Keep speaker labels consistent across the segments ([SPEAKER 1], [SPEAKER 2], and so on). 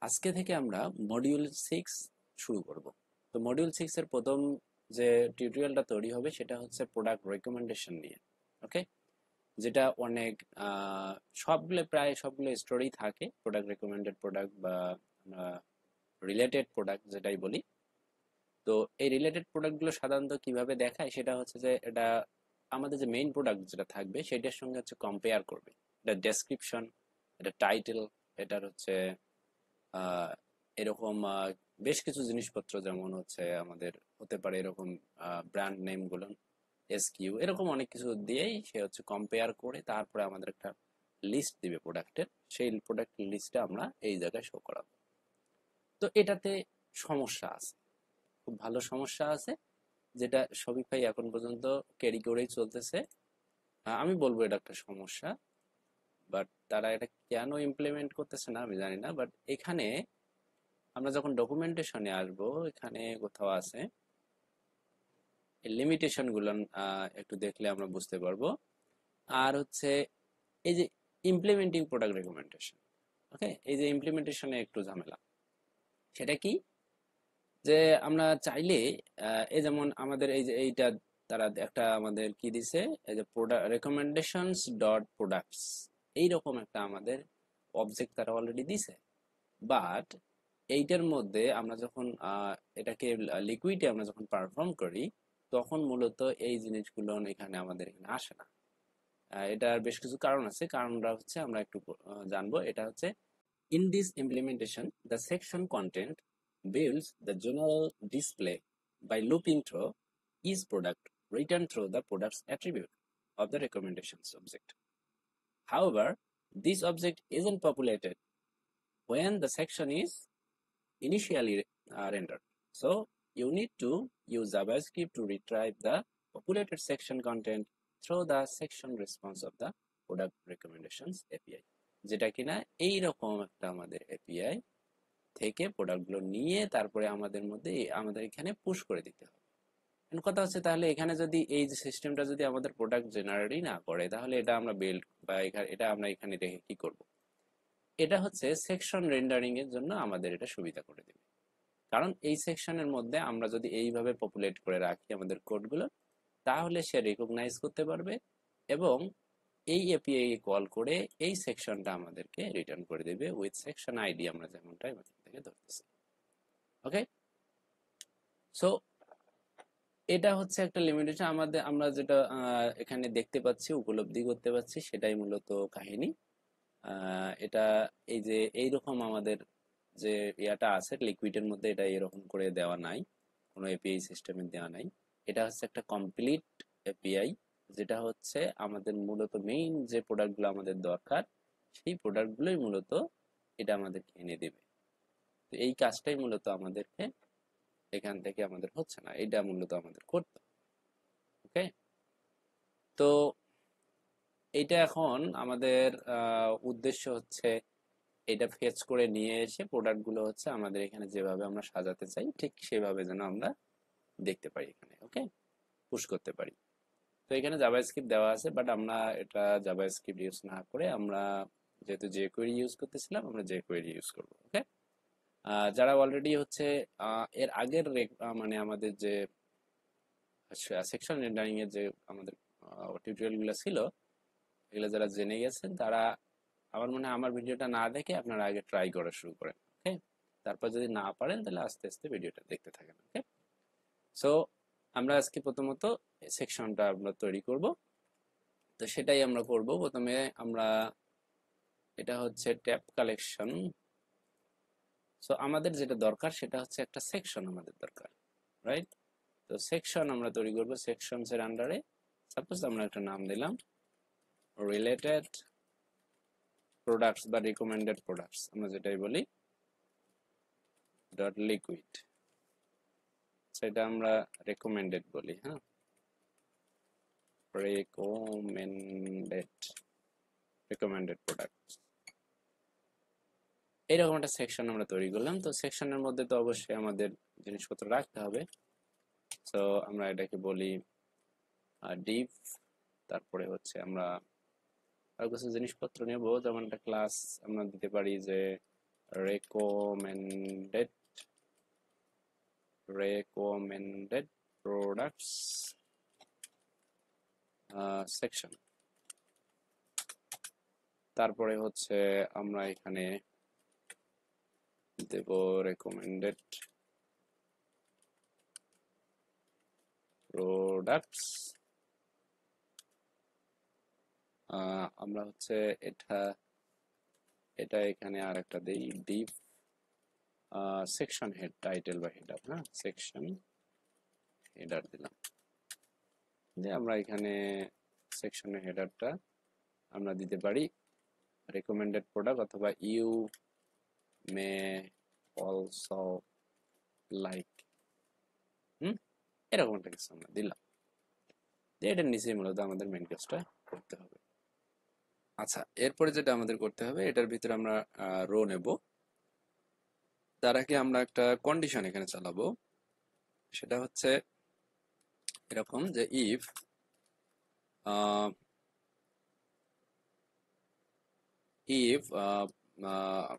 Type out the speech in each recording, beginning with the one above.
[SPEAKER 1] আজকে থেকে আমরা মডিউল 6 শুরু করব। তো মডিউল 6 এর প্রথম যে টিউটোরিয়ালটা তৈরি হবে সেটা হচ্ছে প্রোডাক্ট রেকমেন্ডেশন নিয়ে। ওকে, যেটা অনেক প্রায় সবগুলো স্টোরি থাকে, প্রোডাক্ট রেকমেন্ডেড প্রোডাক্ট বা রিলেটেড প্রোডাক্ট যেটাই বলি। তো এই রিলেটেড প্রোডাক্টগুলো সাধারণত কিভাবে দেখায় সেটা হচ্ছে যে এটা আমাদের যে মেইন প্রোডাক্ট যেটা থাকবে সেটার সঙ্গে হচ্ছে কম্পেয়ার করবে। এটা ডেসক্রিপশন, এটা টাইটেল, এটার হচ্ছে আহ, এরকম বেশ কিছু জিনিসপত্র, যেমন হচ্ছে আমাদের হতে পারে এরকম ব্র্যান্ড নেম গুলো, এসকিউ, এরকম অনেক কিছু দিয়েই সে হচ্ছে কম্পেয়ার করে তারপরে আমাদের একটা লিস্ট দিবে প্রোডাক্টের। সেই প্রোডাক্ট লিস্টটা আমরা এই জায়গায় শো করাবো। তো এটাতে সমস্যা আছে, খুব ভালো সমস্যা আছে, যেটা শপিফাই এখন পর্যন্ত ক্যারি করেই চলতেছে। আমি বলবো এটা একটা সমস্যা, বাট তারা এটা কেন ইমপ্লিমেন্ট করতেছে না আমি জানি না। বাট এখানে আমরা যখন ডকুমেন্টেশনে আসবো, এখানে কোথাও আছে লিমিটেশন গুলো, একটু দেখলে আমরা বুঝতে পারবো। আর হচ্ছে এই যে ইমপ্লিমেন্টিং প্রোডাক্ট রেকমেন্ডেশন, ওকে, এই যে ইমপ্লিমেন্টেশনে একটু ঝামেলা। সেটা কি, যে আমরা চাইলে এই যেমন আমাদের এই যে এইটা তারা একটা আমাদের কি দিছে, এই যে প্রোডাক্ট রেকমেন্ডেশনস ডট প্রোডাক্টস, এইরকম একটা আমাদের অবজেক্ট তারা অলরেডি দিছে। বাট এইটার মধ্যে আমরা যখন এটাকে লিকুইডে আমরা যখন পারফর্ম করি, তখন মূলত এই জিনিসগুলো এখানে আমাদের এখানে আসে না। এটার বেশ কিছু কারণ আছে, কারণটা হচ্ছে আমরা একটু জানবো। এটা হচ্ছে, in this implementation the section content builds the general display by looping through each product written through the product's attribute of the recommendations object. However, this object isn't populated when the section is initially rendered. So you need to use JavaScript to retrieve the populated section content through the section response of the product recommendations API, যেটা কিনা এইরকম একটা আমাদের API থেকে প্রোডাক্টগুলো নিয়ে তারপরে আমাদের এখানে পুশ করে দিতে হবে। এখন কথা হচ্ছে, তাহলে এখানে যদি এই যে সিস্টেমটা যদি আমাদের প্রোডাক্ট জেনারেটই না করে, তাহলে এটা আমরা বিল্ড বা এটা আমরা এখানে রেখে কি করব? এটা হচ্ছে সেকশন রেন্ডারিং এর জন্য আমাদের এটা সুবিধা করে দেবে। কারণ এই সেকশনের মধ্যে আমরা যদি এইভাবে পপুলেট করে রাখি আমাদের কোডগুলো, তাহলে সে রিকগনাইজ করতে পারবে এবং এই এপিআই কল করে এই সেকশনটা আমাদেরকে রিটার্ন করে দেবে উইথ সেকশন আইডি, আমরা যেমনটা এখান থেকে ধরতেছি। ওকে, সো এটা হচ্ছে একটা লিমিটেশন আমাদের, আমরা যেটা এখানে দেখতে পাচ্ছি, উপলব্ধি করতে পারছি, সেটাই মূলত কাহিনী। এটা এই যে এইরকম আমাদের যে ইয়াটা আছে লিকুইডের মধ্যে, এটা এরকম করে দেওয়া নাই, কোনো এপিআই সিস্টেমে দেওয়া নাই। এটা হচ্ছে একটা কমপ্লিট এপিআই, যেটা হচ্ছে আমাদের মূলত মেইন যে প্রোডাক্টগুলো আমাদের দরকার, সেই প্রোডাক্টগুলোই মূলত এটা আমাদেরকে এনে দেবে। তো এই কাজটাই মূলত আমাদেরকে এখান থেকে আমাদের হচ্ছে না, এটা মূলত আমাদের করতে। ওকে, তো এইটা এখন আমাদের উদ্দেশ্য হচ্ছে এটা ফেচ করে নিয়ে এসে প্রোডাক্টগুলো হচ্ছে আমাদের এখানে যেভাবে আমরা সাজাতে চাই ঠিক সেভাবে যেন আমরা দেখতে পারি এখানে। ওকে, পুশ করতে পারি। তো এখানে জাভাস্ক্রিপ্ট দেওয়া আছে, বাট আমরা এটা জাভাস্ক্রিপ্ট ইউজ না করে আমরা যেহেতু jQuery ইউজ করতেছিলাম, আমরা jQuery ইউজ করব। ওকে, যারা অলরেডি হচ্ছে এর আগের মানে আমাদের যে সেকশন রেন্ডারিং এর যে আমাদের টিউটোরিয়াল গুলো ছিল, এগুলো যারা জেনে গেছেন তারা, আমার মনে হয় আমার ভিডিওটা না দেখে আপনারা আগে ট্রাই করা শুরু করেন। ওকে, তারপর যদি না পারেন তাহলে আস্তে আস্তে ভিডিওটা দেখতে থাকেন। ওকে, সো আমরা আজকে প্রথমত সেকশনটা আমরা তৈরি করব। তো সেটাই আমরা করব। প্রথমে আমরা, এটা হচ্ছে ট্যাব কালেকশন। সো আমাদের যেটা দরকার সেটা হচ্ছে একটা সেকশন আমাদের দরকার, রাইট? তো সেকশন আমরা তৈরি করব সেকশনস এর আন্ডারে। সাপোজ আমরা একটা নাম দিলাম রিলেটেড প্রোডাক্টস বা রিকমেন্ডেড প্রোডাক্টস, আমরা যেটাই বলি ডট লিকুইড, সেটা আমরা রেকমেন্ডেড বলি। হ্যাঁ, রেকমেন্ডেড রেকমেন্ডেড প্রোডাক্ট, এইরকম একটা সেকশন আমরা তৈরি করলাম। তো সেকশনের মধ্যে তো অবশ্যই আমাদের জিনিসপত্র রাখতে হবে। তো আমরা এটাকে বলি ডিভ। তারপরে হচ্ছে আমরা আর কিছু জিনিসপত্র নেব, যেমন একটা ক্লাস আমরা দিতে পারি যে recommended products সেকশন। তারপরে হচ্ছে আমরা এখানে দেব recommended products। আমরা হচ্ছে এটা এখানে আর একটা দেই ডিপ সেকশন হেড টাইটেল বা হেডার, হ্যাঁ সেকশন হেডার দিলাম। যে আমরা এখানে সেকশনের হেডারটা আমরা দিতে পারি রেকমেন্ডেড প্রোডাক্ট অথবা ইউ মে অলসো লাইক, এরকম একটা কিছু আমরা দিলাম। এটার নিচে মূলত আমাদের মেইন কাজটা করতে হবে। আচ্ছা, এরপরে যেটা আমাদের করতে হবে, এটার ভিতরে আমরা রো নেব। তার আগে আমরা একটা কন্ডিশন এখানে চালাবো, সেটা হচ্ছে এরকম যে ইফ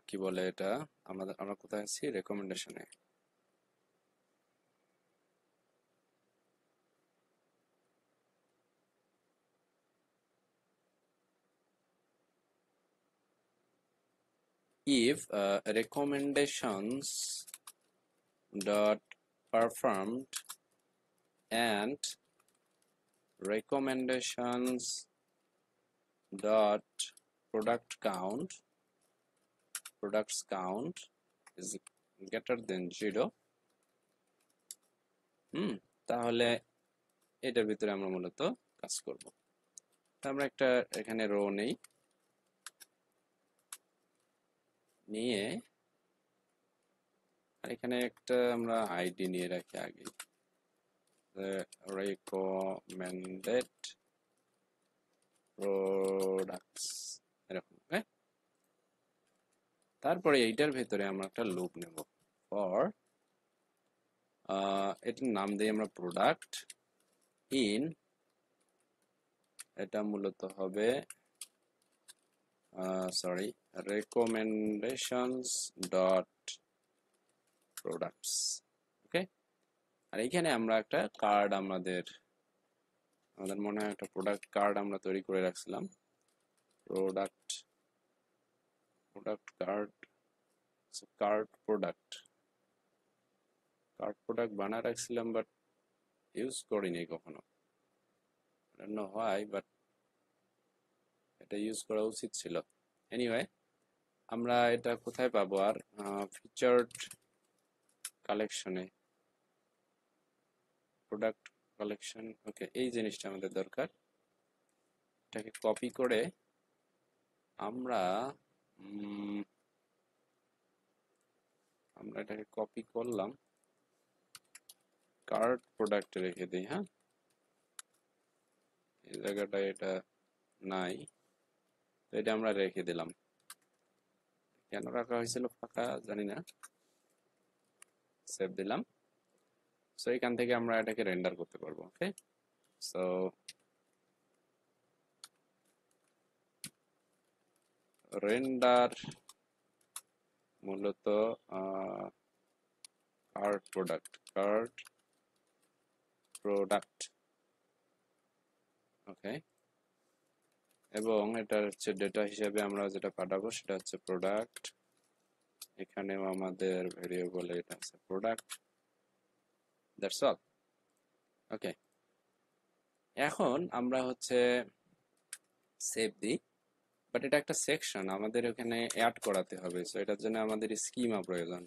[SPEAKER 1] কি বলে এটা, আমরা কোথায় আছি, রেকমেন্ডেশনে। if recommendations dot performed and recommendations dot products count is greater than 0, তাহলে এটার ভিতরে আমরা মূলত কাজ করব। আমরা একটা এখানে রো নিয়ে আর এখানে একটা আমরা আইডি নিয়ে রাখি আগে, recommended products এরকম। তারপরে এইটার ভেতরে আমরা একটা লুপ নেব ফর, এটার নাম দিই আমরা প্রোডাক্ট ইন, এটা মূলত হবে recommendations dot products। ওকে, আর এইখানে আমরা একটা কার্ড আমাদের মনে হয় একটা প্রোডাক্ট কার্ড আমরা তৈরি করে রাখছিলাম, প্রোডাক্ট প্রোডাক্ট বানায় রাখছিলাম, বাট ইউজ করিনি কখনো, I don't know why, but এটা ইউজ করা উচিত ছিল। এনিওয়ে, আমরা এটা কোথায় পাবো, আর ফিচার্ড কালেকশনে, প্রোডাক্ট কালেকশন। ওকে, এই জিনিসটা আমাদের দরকার। এটাকে কপি করে আমরা এটাকে কপি করলাম, কার্ড প্রোডাক্টে রেখে দিই। হ্যাঁ, এই জায়গাটায় এটা নাই, তো এটা আমরা রেখে দিলাম। কেন রাখা হয়েছিল ফাঁকা জানি না, সেভ দিলাম। সো এখান থেকে আমরা এটাকে রেন্ডার করতে পারবো। ওকে, সো রেন্ডার মূলত কার্ড প্রোডাক্ট। ওকে, এবং এটা হচ্ছে ডেটা হিসেবে আমরা যেটা পাঠাবো সেটা হচ্ছে প্রোডাক্ট। এখানেও আমাদের ভেরিয়েবল এটা আছে প্রোডাক্ট, দ্যাটস অল। ওকে, এখন আমরা হচ্ছে সেভ দিই, বাট এটা একটা সেকশন আমাদের এখানে অ্যাড করাতে হবে, সো এটার জন্য আমাদের স্কিমা প্রয়োজন।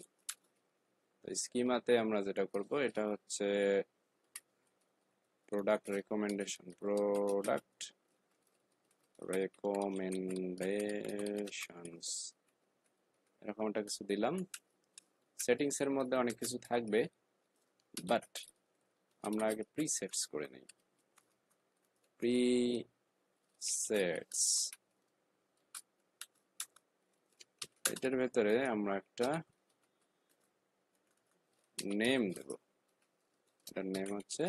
[SPEAKER 1] তো স্কিমাতে আমরা যেটা করব, এটা হচ্ছে প্রোডাক্ট রেকমেন্ডেশনস, এরকম একটা কিছু দিলাম। সেটিংস এর মধ্যে অনেক কিছু থাকবে, বাট আমরা আগে প্রিসেটস করে নিই। প্রিসেটস, এটার ভেতরে আমরা একটা নেম দেব, এটার নেম হচ্ছে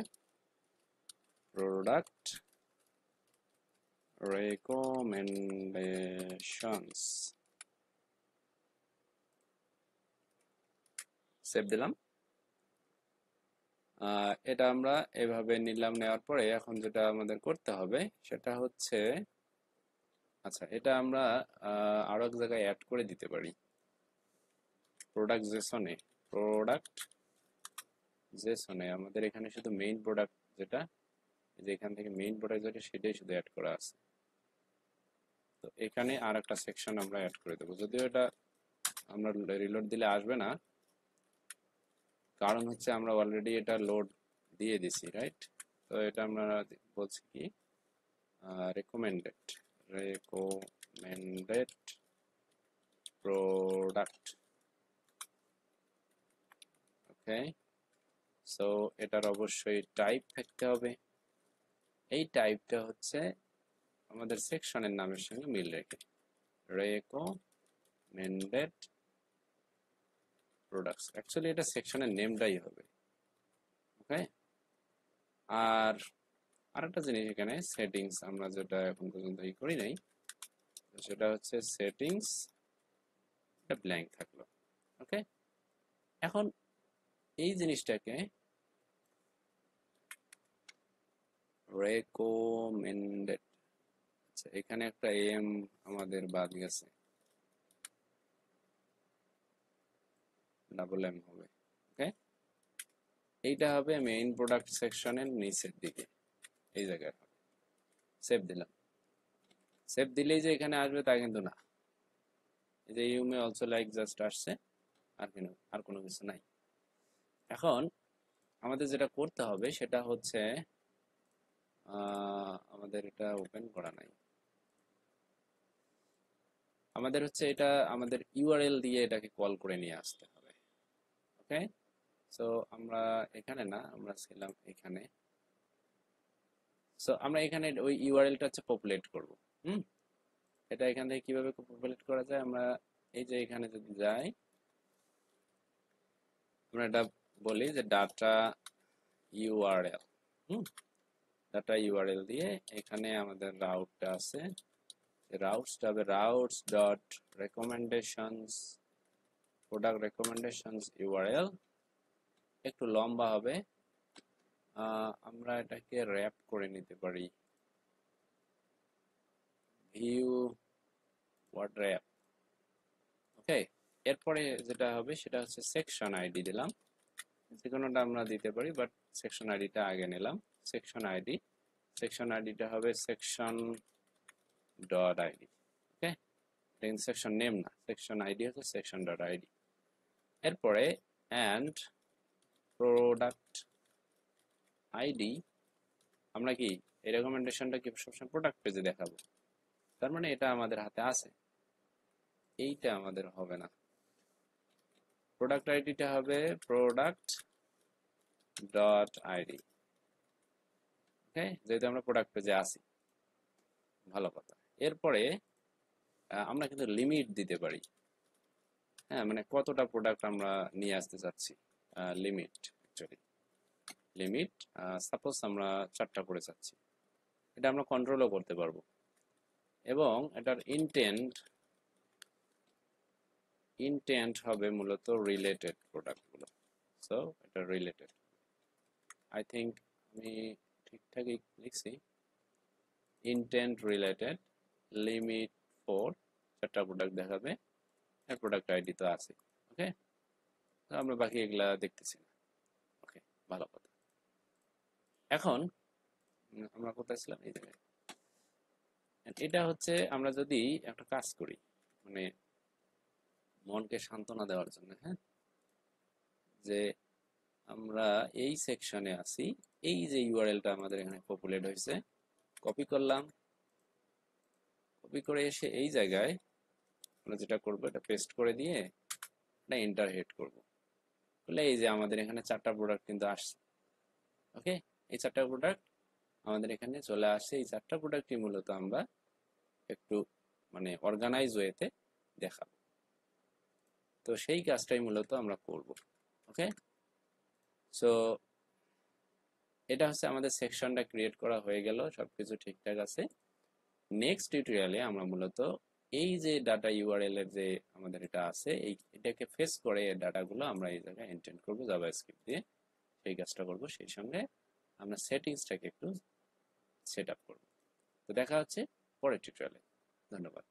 [SPEAKER 1] প্রোডাক্ট রেকমেন্ডেশনস। সেভ দিলাম। এটা আমরা এভাবে নিলাম, নেওয়ার পরে এখন যেটা আমাদের করতে হবে সেটা হচ্ছে, আচ্ছা এটা আমরা আরো এক জায়গায় অ্যাড করে দিতে পারি। প্রোডাক্ট জেসনে, প্রোডাক্ট জেসনে আমাদের এখানে শুধু মেইন প্রোডাক্ট যেটা, যে এখান থেকে মেইন প্রোডাক্ট যেটা সেটাই শুধু অ্যাড করা আছে। তো এখানে আর একটা সেকশন আমরা অ্যাড করে দেবো, যদিও এটা আমরা রিলোড দিলে আসবে না, কারণ হচ্ছে আমরা অলরেডি এটা লোড দিয়ে দিছি, রাইট? তো এটা আমরা বলছি কি রেকমেন্ডেড, রেকমেন্ডেড প্রোডাক্ট। ওকে, সো এটার অবশ্যই টাইপ থাকতে হবে। এই টাইপটা হচ্ছে আমাদের সেকশনের নামের সঙ্গে মিল রেখে, রেকমেন্ডেড প্রোডাক্টস। অ্যাকচুয়ালি এটা সেকশনের নেমটাই হবে। ওকে, আর আরেকটা জিনিস এখানে সেটিংস, আমরা যেটা এখন পর্যন্ত করি নাই, সেটা হচ্ছে সেটিংস, এটা ব্ল্যাঙ্ক থাকলো। ওকে, এখন এই জিনিসটাকে রেকমেন্ডেড, আচ্ছা এখানে একটা এম আমাদের বাদ গেছে, ডাবল এম হবে। ওকে, এইটা হবে মেইন প্রোডাক্ট সেকশনের নিচের দিকে, এই জায়গায়। সেভ দিলাম। সেভ দিলেই যে এখানে আসবে তা কিন্তু না, এই যে you may also like just আসছে, আর কোনো কিছু নাই। এখন আমাদের যেটা করতে হবে সেটা হচ্ছে আমাদের এটা ওপেন করা নাই, আমাদের হচ্ছে এটা আমাদের ইউআরএল দিয়ে এটাকে কল করে নিয়ে আসতে হবে। ওকে, সো আমরা এখানে না, আমরা ছিলাম এখানে। সো আমরা এখানে ওই ইউআরএলটা হচ্ছে পপুলেট করব। হুম, এটা এখান থেকে কিভাবে পপুলেট করা যায়, আমরা এই যে এখানে যদি যাই, আমরা এটা বলি যে ডাটা ইউআরএল। হুম, ডাটা ইউআরএল দিয়ে এখানে আমাদের রাউটটা আছে, রাউটসটা হবে routes dot recommendations, product recommendations URL, একটু লম্বা হবে, আমরা এটাকে র্যাপ করে নিতে পারি, ভিউ ওয়ার্ড র্যাপ। ওকে, এরপরে যেটা হবে সেটা হচ্ছে সেকশন আইডি দিলাম, যে কোনোটা আমরা দিতে পারি, বাট সেকশন আইডিটা আগে নিলাম। সেকশন আইডি, সেকশন আইডিটা হবে সেকশন ডট আইডি। ওকে, সেকশন নেম না, সেকশন আইডি হচ্ছে সেকশন ডট আইডি। এরপরে অ্যান্ড প্রোডাক্ট আইডি, আমরা কি এই রেকমেন্ডেশনটা কি সবসময় প্রোডাক্ট পেজে দেখাবো, তার মানে এটা আমাদের হাতে আছে, এইটা আমাদের হবে না। প্রোডাক্ট আইডিটা হবে প্রোডাক্ট ডট আইডি। ওকে, যেহেতু আমরা প্রোডাক্ট পেজে আছি, ভালো কথা। এরপরে আমরা কিন্তু লিমিট দিতে পারি, হ্যাঁ, মানে কতটা প্রোডাক্ট আমরা নিয়ে আসতে চাচ্ছি, লিমিট, অ্যাকচুয়ালি লিমিট, সাপোজ আমরা 4টা করে চাচ্ছি, এটা আমরা কন্ট্রোলও করতে পারবো। এবং এটার ইনটেন্ট হবে মূলত রিলেটেড প্রোডাক্টগুলো। সো এটা রিলেটেড, আই থিঙ্ক আমি ঠিকঠাকই লিখছি, ইনটেন্ট রিলেটেড, লিমিট 4, 4টা প্রোডাক্ট দেখাবে, আর প্রোডাক্ট আইডি তো আছে। ওকে, তো আমরা বাকি এগুলা দেখতেছি না। ওকে, ভালো কথা। এখন আমরা কোথায় ছিলাম, এই জায়গায়। এটা হচ্ছে আমরা যদি একটা কাজ করি, মানে মনকে সান্ত্বনা দেওয়ার জন্য, হ্যাঁ, যে আমরা এই সেকশনে আছি, এই যে ইউআরএলটা আমাদের এখানে পপুলেট হয়েছে, কপি করলাম, কপি করে এসে এই জায়গায় আমরা যেটা করবো, এটা পেস্ট করে দিয়ে এটা এন্টার হিট করবো, তাহলে এই যে আমাদের এখানে 4টা প্রোডাক্ট কিন্তু আসছে। ওকে, এই 4টা প্রোডাক্ট আমাদের এখানে চলে আসছে, এই 4টা প্রোডাক্টই মূলত আমরা একটু মানে অর্গানাইজ ওয়েতে দেখাবো। তো সেই কাজটাই মূলত আমরা করব। ওকে, সো এটা হচ্ছে আমাদের সেকশনটা ক্রিয়েট করা হয়ে গেল, সবকিছু ঠিকঠাক আছে। নেক্সট টিউটোরিয়ালে আমরা মূলত এই যে ডাটা ইউআরএল এর যে আমাদের এটা আছে, এটাকে ফেস করে এই ডাটাগুলো আমরা এই জায়গায় এন্টার করব জাভাস্ক্রিপ্ট দিয়ে। সেই কাজটা করব, সেই সঙ্গে আমরা সেটিংসটাকে একটু সেট আপ করব। তো দেখা হচ্ছে পরের টিউটোরিয়ালে। ধন্যবাদ।